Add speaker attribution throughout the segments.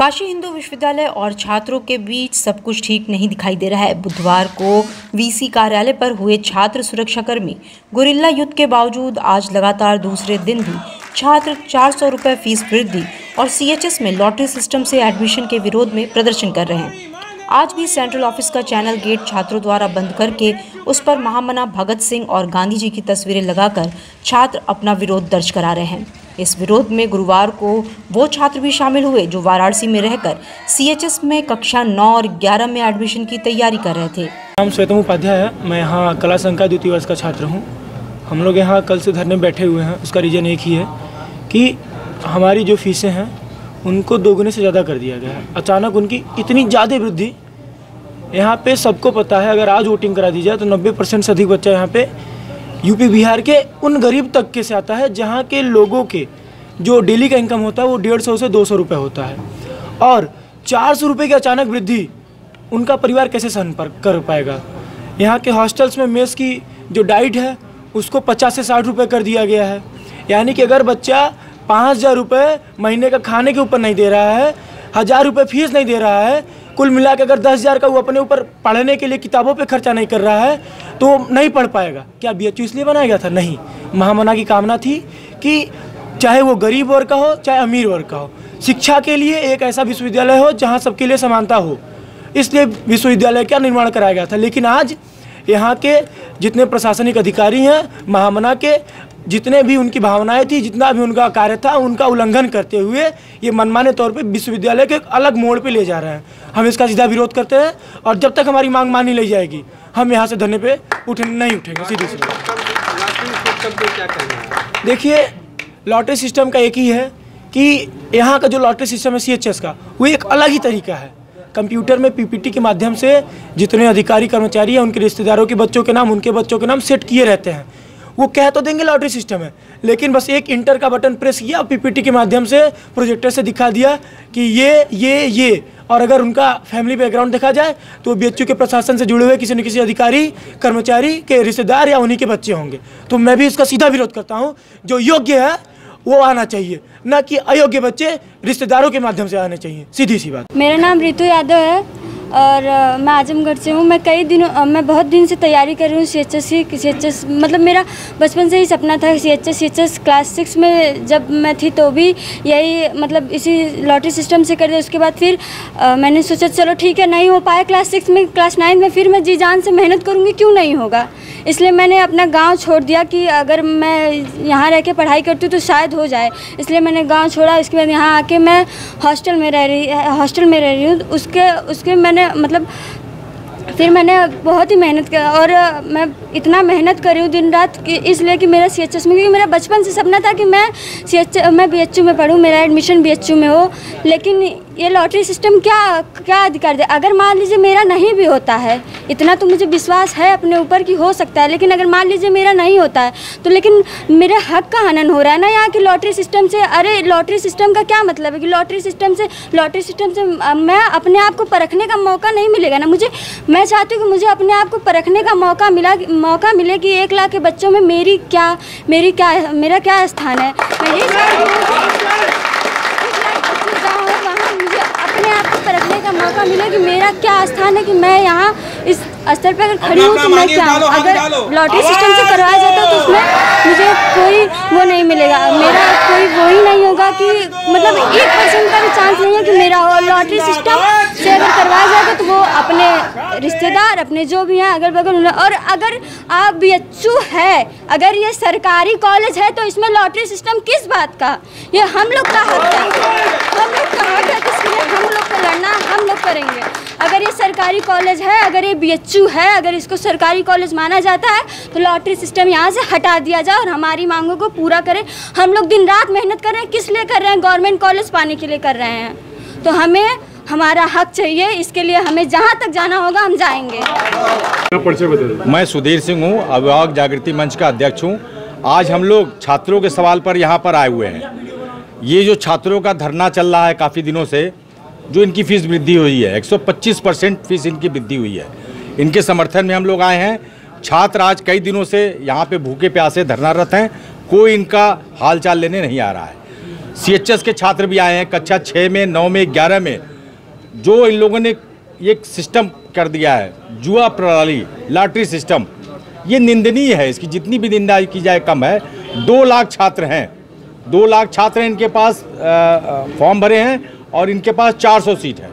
Speaker 1: काशी हिंदू विश्वविद्यालय और छात्रों के बीच सब कुछ ठीक नहीं दिखाई दे रहा है। बुधवार को वीसी कार्यालय पर हुए छात्र सुरक्षाकर्मी गुरिल्ला युद्ध के बावजूद आज लगातार दूसरे दिन भी छात्र 400 रुपये फीस वृद्धि और सीएचएस में लॉटरी सिस्टम से एडमिशन के विरोध में प्रदर्शन कर रहे हैं। आज भी सेंट्रल ऑफिस का चैनल गेट छात्रों द्वारा बंद करके उस पर महामना भगत सिंह और गांधी जी की तस्वीरें लगाकर छात्र अपना विरोध दर्ज करा रहे हैं। इस विरोध में गुरुवार को वो छात्र भी शामिल हुए जो वाराणसी में रहकर सीएचएस में कक्षा 9 और 11 में एडमिशन की तैयारी कर रहे थे।
Speaker 2: नाम श्वेतम उपाध्याय है। मैं यहाँ कला संकाय द्वितीय वर्ष का छात्र हूँ। हम लोग यहाँ कल से धरने बैठे हुए हैं। उसका रीज़न एक ही है कि हमारी जो फीसें हैं उनको दोगुने से ज़्यादा कर दिया गया है। अचानक उनकी इतनी ज़्यादा वृद्धि, यहाँ पे सबको पता है, अगर आज वोटिंग करा दी जाए तो 90% से अधिक बच्चा यहाँ पे यूपी बिहार के उन गरीब तबके से आता है जहाँ के लोगों के जो डेली का इनकम होता है वो 150 से 200 रुपये होता है, और 400 रुपये की अचानक वृद्धि उनका परिवार कैसे सहन कर पाएगा। यहाँ के हॉस्टल्स में मेस की जो डाइट है उसको 50 से 60 रुपये कर दिया गया है। यानी कि अगर बच्चा 5000 रुपये महीने का खाने के ऊपर नहीं दे रहा है, 1000 रुपये फीस नहीं दे रहा है, कुल मिला के अगर 10,000 का वो अपने ऊपर पढ़ने के लिए किताबों पे खर्चा नहीं कर रहा है तो नहीं पढ़ पाएगा। क्या बीएचयू इसलिए बनाया गया था? नहीं, महामना की कामना थी कि चाहे वो गरीब वर्ग का हो चाहे अमीर वर्ग का हो, शिक्षा के लिए एक ऐसा विश्वविद्यालय हो जहाँ सबके लिए समानता हो, इसलिए विश्वविद्यालय का निर्माण कराया गया था। लेकिन आज यहाँ के जितने प्रशासनिक अधिकारी हैं, महामना के जितने भी उनकी भावनाएं थी, जितना भी उनका कार्य था, उनका उल्लंघन करते हुए ये मनमाने तौर पे विश्वविद्यालय के एक अलग मोड़ पे ले जा रहे हैं। हम इसका सीधा विरोध करते हैं और जब तक हमारी मांग मानी नहीं जाएगी हम यहाँ से धरने पे नहीं उठेंगे। सीधी सी देखिए, लॉटरी सिस्टम का एक ही है कि यहाँ का जो लॉटरी सिस्टम है सीएचएस का, वो एक अलग ही तरीका है। कंप्यूटर में पीपीटी के माध्यम से जितने अधिकारी कर्मचारी हैं उनके रिश्तेदारों के बच्चों के नाम, उनके बच्चों के नाम सेट किए रहते हैं। वो कह तो देंगे लॉटरी सिस्टम है, लेकिन बस एक इंटर का बटन प्रेस किया, पीपीटी के माध्यम से प्रोजेक्टर से दिखा दिया कि ये और अगर उनका फैमिली बैकग्राउंड देखा जाए तो बीएचयू के प्रशासन से जुड़े हुए किसी न किसी अधिकारी कर्मचारी के रिश्तेदार या उन्हीं के बच्चे होंगे। तो मैं भी इसका सीधा विरोध करता हूँ। जो योग्य है वो आना चाहिए, न कि अयोग्य बच्चे रिश्तेदारों के माध्यम से आने चाहिए। सीधी सी बात।
Speaker 3: मेरा नाम रितु यादव है और मैं आजमगढ़ से हूँ। मैं बहुत दिन से तैयारी कर रही हूँ सीएचएस मतलब मेरा बचपन से ही सपना था सीएचएस क्लास 6 में जब मैं थी तो भी यही मतलब इसी लॉटरी सिस्टम से कर दिया। उसके बाद फिर मैंने सोचा चलो ठीक है, नहीं हो पाया क्लास 6 में, क्लास 9 में फिर मैं जी जान से मेहनत करूँगी, क्यों नहीं होगा। इसलिए मैंने अपना गांव छोड़ दिया कि अगर मैं यहाँ रह के पढ़ाई करती हूँ तो शायद हो जाए, इसलिए मैंने गांव छोड़ा। उसके बाद यहाँ आके मैं हॉस्टल में रह रही हूँ। उसके मैंने मतलब फिर मैंने बहुत ही मेहनत किया और मैं इतना मेहनत कर रही हूँ दिन रात कि इसलिए कि मेरा सीएचएस में, क्योंकि मेरा बचपन से सपना था कि मैं बीएचयू में पढूँ, मेरा एडमिशन बीएचयू में हो। लेकिन ये लॉटरी सिस्टम क्या अधिकार दे। अगर मान लीजिए मेरा नहीं भी होता है, इतना तो मुझे विश्वास है अपने ऊपर कि हो सकता है, लेकिन अगर मान लीजिए मेरा नहीं होता है तो लेकिन मेरे हक का हनन हो रहा है ना यहाँ की लॉटरी सिस्टम से। अरे लॉटरी सिस्टम का क्या मतलब है कि लॉटरी सिस्टम से मैं अपने आप को परखने का मौका नहीं मिलेगा ना मुझे। मैं चाहती हूँ कि मुझे अपने आप को परखने का मौका मिले कि 1 लाख के बच्चों में मेरा क्या स्थान है। मैं यही मुझे अपने आप को परखने का मौका मिले कि मेरा क्या स्थान है, कि मैं यहाँ इस स्तर पर अगर खड़ी हूँ तो मैं क्या हूँ। अगर लॉटरी सिस्टम से करवाया जाता तो उसमें मुझे कोई वो नहीं मिलेगा, मेरा कोई वो ही नहीं होगा कि मतलब 1% का भी चांस नहीं है कि मेरा हो। लॉटरी सिस्टम से अगर करवाया जाएगा तो वो अपने रिश्तेदार, अपने जो भी हैं अगल बगल, और अगर आप बीएचयू है, अगर ये सरकारी कॉलेज है तो इसमें लॉटरी सिस्टम किस बात का? ये हम लोग का हक है, हम लोग का हक है, इसलिए हम लोग को लड़ना हम लोग करेंगे। अगर ये सरकारी कॉलेज है, अगर ये बीएचयू है, अगर इसको सरकारी कॉलेज माना जाता है तो लॉटरी सिस्टम यहाँ से हटा दिया जाए और हमारी मांगों को पूरा करें। हम लोग दिन रात मेहनत कर रहे हैं, किस लिए कर रहे हैं? गवर्नमेंट कॉलेज पाने के लिए कर रहे हैं। तो हमें हमारा हक चाहिए, इसके लिए हमें जहाँ तक जाना होगा हम जाएंगे।
Speaker 4: मैं सुधीर सिंह हूँ, अभिभावक जागृति मंच का अध्यक्ष हूँ। आज हम लोग छात्रों के सवाल पर यहाँ पर आए हुए हैं। ये जो छात्रों का धरना चल रहा है काफ़ी दिनों से, जो इनकी फीस वृद्धि हुई है, 125% फीस इनकी वृद्धि हुई है, इनके समर्थन में हम लोग आए हैं। छात्र आज कई दिनों से यहाँ पे भूखे प्यासे धरनारत हैं, कोई इनका हालचाल लेने नहीं आ रहा है। CHS के छात्र भी आए हैं कक्षा 6 में, 9 में, 11 में। जो इन लोगों ने एक सिस्टम कर दिया है, जुआ प्रणाली, लॉटरी सिस्टम, ये निंदनीय है। इसकी जितनी भी निंदा की जाए कम है। 2 लाख छात्र हैं, 2 लाख छात्र हैं, इनके पास फॉर्म भरे हैं और इनके पास 400 सीट है।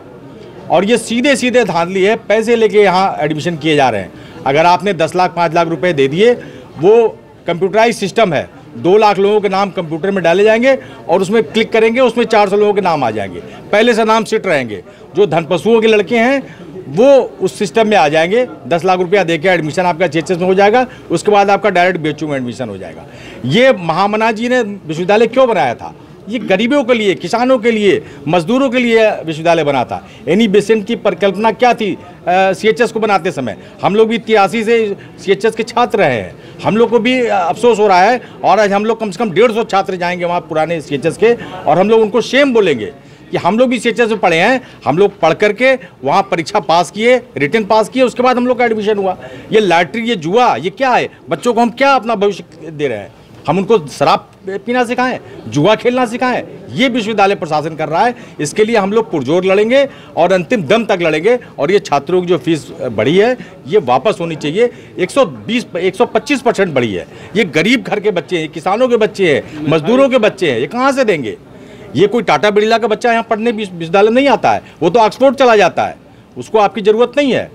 Speaker 4: और ये सीधे सीधे धांधली है, पैसे लेके यहाँ एडमिशन किए जा रहे हैं। अगर आपने 10 लाख 5 लाख रुपए दे दिए, वो कंप्यूटराइज सिस्टम है, 2 लाख लोगों के नाम कंप्यूटर में डाले जाएंगे और उसमें क्लिक करेंगे, उसमें 400 लोगों के नाम आ जाएंगे। पहले से नाम सिट रहेंगे। जो धनपशुओं के लड़के हैं वो उस सिस्टम में आ जाएंगे। 10 लाख रुपया देके एडमिशन आपका CHS में हो जाएगा, उसके बाद आपका डायरेक्ट BHU में एडमिशन हो जाएगा। ये महामना जी ने विश्वविद्यालय क्यों बनाया था? ये गरीबों के लिए, किसानों के लिए, मजदूरों के लिए विश्वविद्यालय बना था। एनी बेसेंट की परिकल्पना क्या थी CHS को बनाते समय? हम लोग भी 83 से CHS के छात्र रहे हैं। हम लोग को भी अफसोस हो रहा है और आज हम लोग कम से कम 150 छात्र जाएंगे वहाँ पुराने CHS के और हम लोग उनको शेम बोलेंगे कि हम लोग भी CHS में पढ़े हैं। हम लोग पढ़ करके वहाँ परीक्षा पास किए, रिटर्न पास किए, उसके बाद हम लोग का एडमिशन हुआ। ये लॉटरी, ये जुआ, ये क्या है? बच्चों को हम क्या अपना भविष्य दे रहे हैं? हम उनको शराब पीना सिखाएं, जुआ खेलना सिखाएं? ये विश्वविद्यालय प्रशासन कर रहा है। इसके लिए हम लोग पुरजोर लड़ेंगे और अंतिम दम तक लड़ेंगे। और ये छात्रों की जो फीस बढ़ी है ये वापस होनी चाहिए। 125% बढ़ी है। ये गरीब घर के बच्चे हैं, किसानों के बच्चे हैं, मजदूरों के बच्चे हैं, ये कहाँ से देंगे? ये कोई टाटा बिरला का बच्चा यहाँ पढ़ने विश्वविद्यालय नहीं आता है, वो तो ऑक्सफोर्ड चला जाता है, उसको आपकी ज़रूरत नहीं है।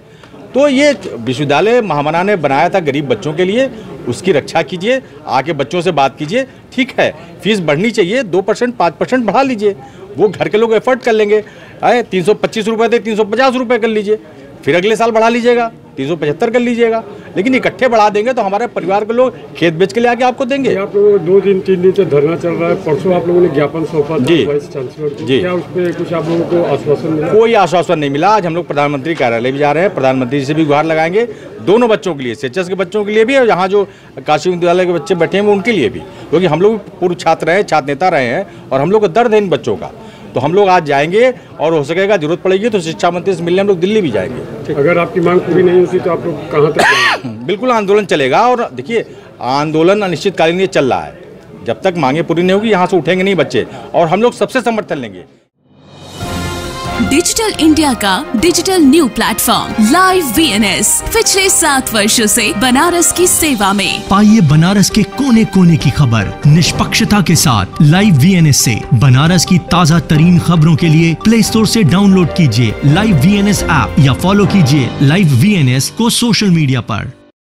Speaker 4: तो ये विश्वविद्यालय महामना ने बनाया था गरीब बच्चों के लिए, उसकी रक्षा कीजिए, आके बच्चों से बात कीजिए। ठीक है, फीस बढ़नी चाहिए, 2% 5% बढ़ा लीजिए, वो घर के लोग एफर्ट कर लेंगे। 325 रुपये थे 350 रुपये कर लीजिए, फिर अगले साल बढ़ा लीजिएगा, 375 कर लीजिएगा। लेकिन इकट्ठे बढ़ा देंगे तो हमारे परिवार के लोग खेत बेच के ले आके आपको देंगे।
Speaker 5: आप लोगों 2 दिन 3 दिन से धरना चल रहा है। परसों आप लोगों ने ज्ञापन सौंपा वाइस चांसलर को, क्या उस पर कुछ आप लोगों को आश्वासन मिला?
Speaker 4: कोई आश्वासन नहीं मिला। आज हम लोग प्रधानमंत्री कार्यालय भी जा रहे हैं, प्रधानमंत्री से भी गुहार लगाएंगे, दोनों बच्चों के लिए, CHS के बच्चों के लिए भी और यहाँ जो काशी विद्यालय के बच्चे बैठे हैं उनके लिए भी, क्योंकि हम लोग पूर्व छात्र रहे, छात्र नेता रहे हैं और हम लोग को दर्द है इन बच्चों का। तो हम लोग आज जाएंगे और हो सकेगा जरूरत पड़ेगी तो शिक्षा मंत्री से मिलने हम लोग दिल्ली भी जाएंगे।
Speaker 5: अगर आपकी मांग पूरी नहीं होती तो आप लोग कहाँ तक जाएंगे?
Speaker 4: बिल्कुल आंदोलन चलेगा। और देखिए, आंदोलन अनिश्चितकालीन ये चल रहा है। जब तक मांगे पूरी नहीं होगी यहाँ से उठेंगे नहीं बच्चे, और हम लोग सबसे समर्थन लेंगे।
Speaker 6: डिजिटल इंडिया का digital new platform live VNS पिछले 7 वर्षों से बनारस की सेवा में।
Speaker 7: पाइए बनारस के कोने कोने की खबर निष्पक्षता के साथ। लाइव VNS से बनारस की ताज़ा तरीन खबरों के लिए प्ले स्टोर से डाउनलोड कीजिए लाइव VNS ऐप या फॉलो कीजिए लाइव VNS को सोशल मीडिया पर।